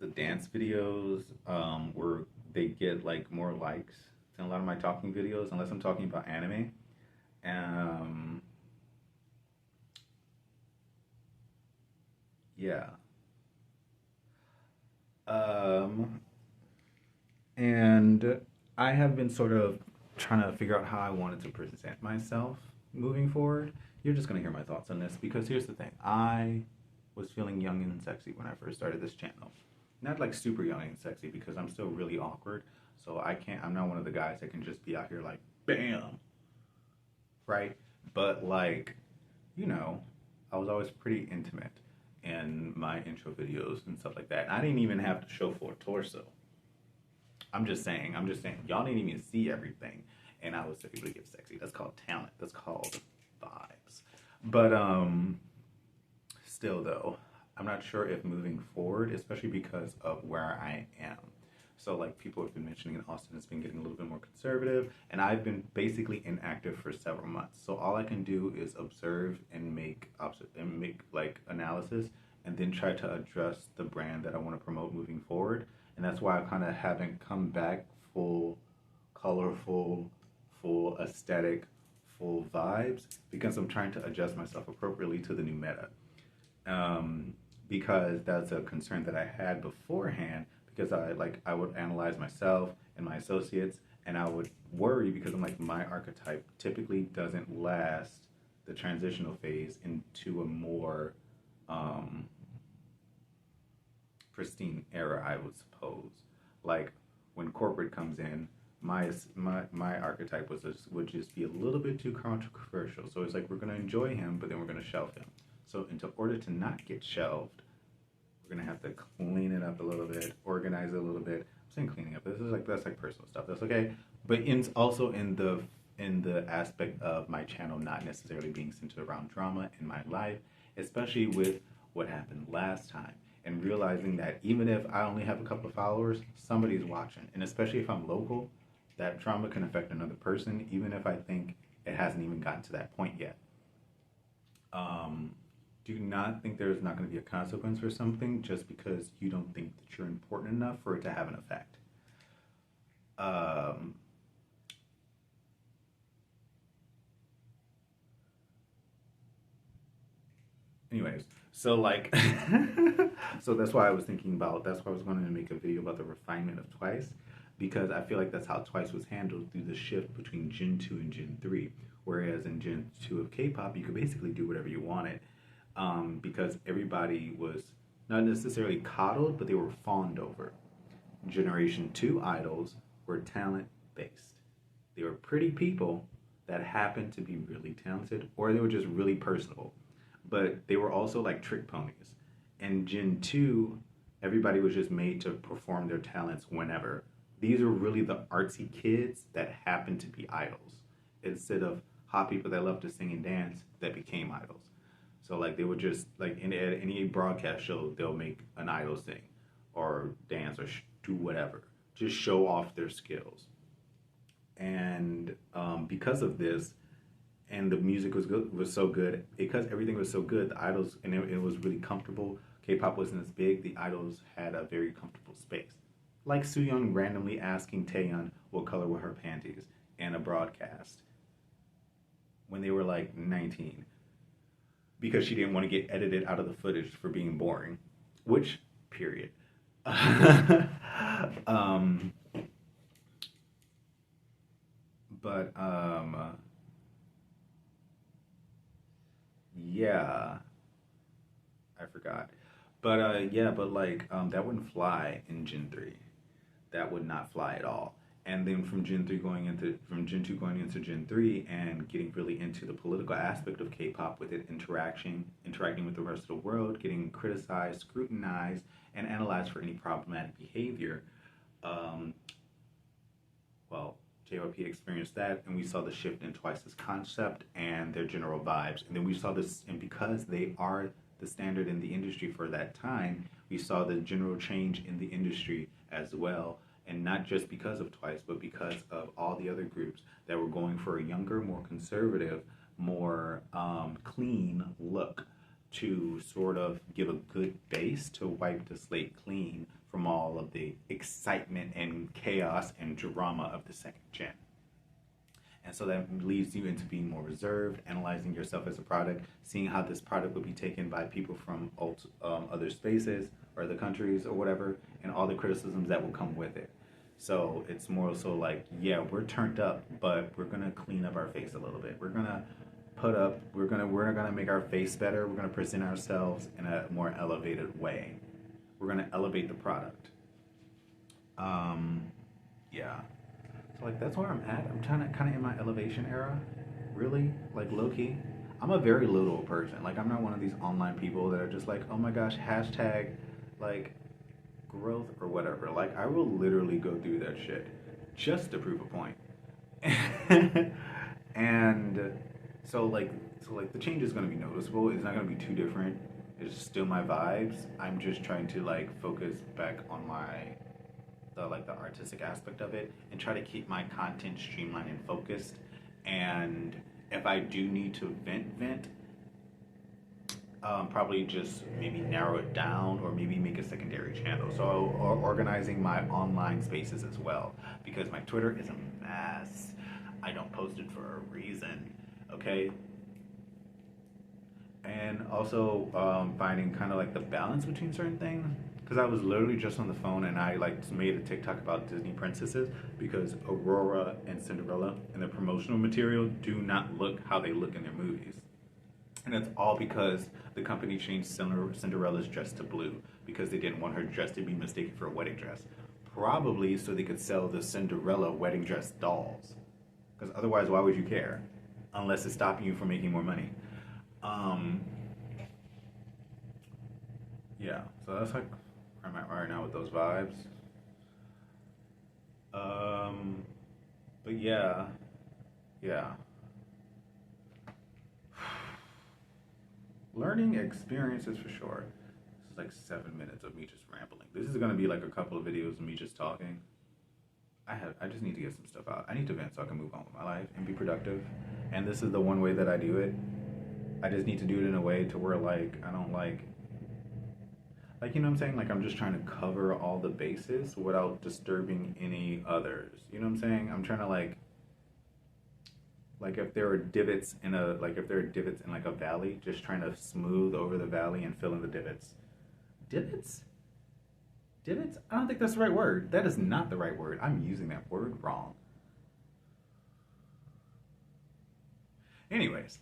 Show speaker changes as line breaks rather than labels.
the dance videos where they get like more likes than a lot of my talking videos, unless I'm talking about anime. Um, yeah. Um, and I have been sort of trying to figure out how I wanted to present myself moving forward. You're just gonna hear my thoughts on this because here's the thing: I was feeling young and sexy when I first started this channel. Not like super young and sexy because I'm still really awkward. So I can't. I'm not one of the guys that can just be out here like bam, right? But like, you know, I was always pretty intimate in my intro videos and stuff like that. I didn't even have to show full torso. I'm just saying, y'all didn't even see everything, and I was able to get sexy. That's called talent. That's called vibes. But still though, I'm not sure if moving forward, especially because of where I am. So like people have been mentioning in Austin has been getting a little bit more conservative, and I've been basically inactive for several months. So all I can do is observe and make like analysis, and then try to adjust the brand that I want to promote moving forward. And that's why I kind of haven't come back full colorful, full aesthetic, full vibes because I'm trying to adjust myself appropriately to the new meta. Because that's a concern that I had beforehand because I would analyze myself and my associates and I would worry because I'm like my archetype typically doesn't last the transitional phase into a more um, pristine era, I would suppose. Like when corporate comes in, my archetype would just be a little bit too controversial. So it's like we're gonna enjoy him, but then we're gonna shelve him. So in order to not get shelved, we're gonna have to clean it up a little bit, organize it a little bit. I'm saying cleaning up. This is like that's like personal stuff. That's okay. But also in the aspect of my channel not necessarily being centered around drama in my life, especially with what happened last time, and realizing that even if I only have a couple of followers, somebody's watching, and especially if I'm local, that drama can affect another person, even if I think it hasn't even gotten to that point yet. Um, do not think there's not going to be a consequence for something just because you don't think that you're important enough for it to have an effect. Um, anyways, so like, so that's why I was thinking about, that's why I was going to make a video about the refinement of Twice, because I feel like that's how Twice was handled through the shift between Gen 2 and Gen 3. Whereas in Gen 2 of K-pop, you could basically do whatever you wanted because everybody was not necessarily coddled, but they were fawned over. Generation 2 idols were talent based. They were pretty people that happened to be really talented, or they were just really personable. But they were also like trick ponies. And Gen 2, everybody was just made to perform their talents whenever. These are really the artsy kids that happened to be idols instead of hot people that love to sing and dance that became idols. So like they would just like in at any broadcast show they'll make an idol sing or dance or do whatever, just show off their skills. And because of this, and the music was so good because everything was so good. The idols and it was really comfortable. K-pop wasn't as big. The idols had a very comfortable space. Like Sooyoung randomly asking Taeyeon what color were her panties in a broadcast when they were like 19 because she didn't want to get edited out of the footage for being boring. Which period. um, but yeah, I forgot. But yeah, but like that wouldn't fly in Gen 3. That would not fly at all. And then from Gen 2 going into Gen 3 and getting really into the political aspect of K-pop with it interacting with the rest of the world, getting criticized, scrutinized, and analyzed for any problematic behavior. Um, well, JYP experienced that, and we saw the shift in Twice's concept and their general vibes. And then we saw this, and because they are the standard in the industry for that time, we saw the general change in the industry as well. And not just because of Twice, but because of all the other groups that were going for a younger, more conservative, more clean look to sort of give a good base to wipe the slate clean from the excitement and chaos and drama of the second gen. And so that leads you into being more reserved, analyzing yourself as a product, seeing how this product would be taken by people from other spaces or other countries or whatever, and all the criticisms that will come with it. So it's more so like, yeah, we're turned up, but we're gonna clean up our face a little bit. We're gonna make our face better. We're gonna present ourselves in a more elevated way. We're gonna elevate the product. Yeah. So like that's where I'm at. I'm kind of in my elevation era, really, like low key. I'm a very little person. Like I'm not one of these online people that are just like, oh my gosh, hashtag, like growth or whatever. Like I will literally go through that shit just to prove a point. And so like the change is gonna be noticeable. It's not gonna be too different. It's still my vibes. I'm just trying to like focus back on the artistic aspect of it and try to keep my content streamlined and focused. And if I do need to vent, probably just maybe narrow it down or maybe make a secondary channel. So organizing my online spaces as well, because my Twitter is a mess. I don't post it for a reason, okay? And also finding kind of like the balance between certain things. Because I was literally just on the phone and I like made a TikTok about Disney princesses because Aurora and Cinderella in the promotional material do not look how they look in their movies. And it's all because the company changed Cinderella's dress to blue because they didn't want her dress to be mistaken for a wedding dress. Probably so they could sell the Cinderella wedding dress dolls. Because otherwise, why would you care? Unless it's stopping you from making more money. Yeah, so that's like where I'm at right now with those vibes. But yeah. Learning experiences for sure. This is like 7 minutes of me just rambling. This is gonna be like a couple of videos of me just talking. I just need to get some stuff out. I need to vent so I can move on with my life and be productive. And this is the one way that I do it. I just need to do it in a way to where like I don't like you know what I'm saying? Like I'm just trying to cover all the bases without disturbing any others. You know what I'm saying? I'm trying to like if there are divots in like a valley, just trying to smooth over the valley and fill in the divots. Divots? Divots? I don't think that's the right word. That is not the right word. I'm using that word wrong. Anyways.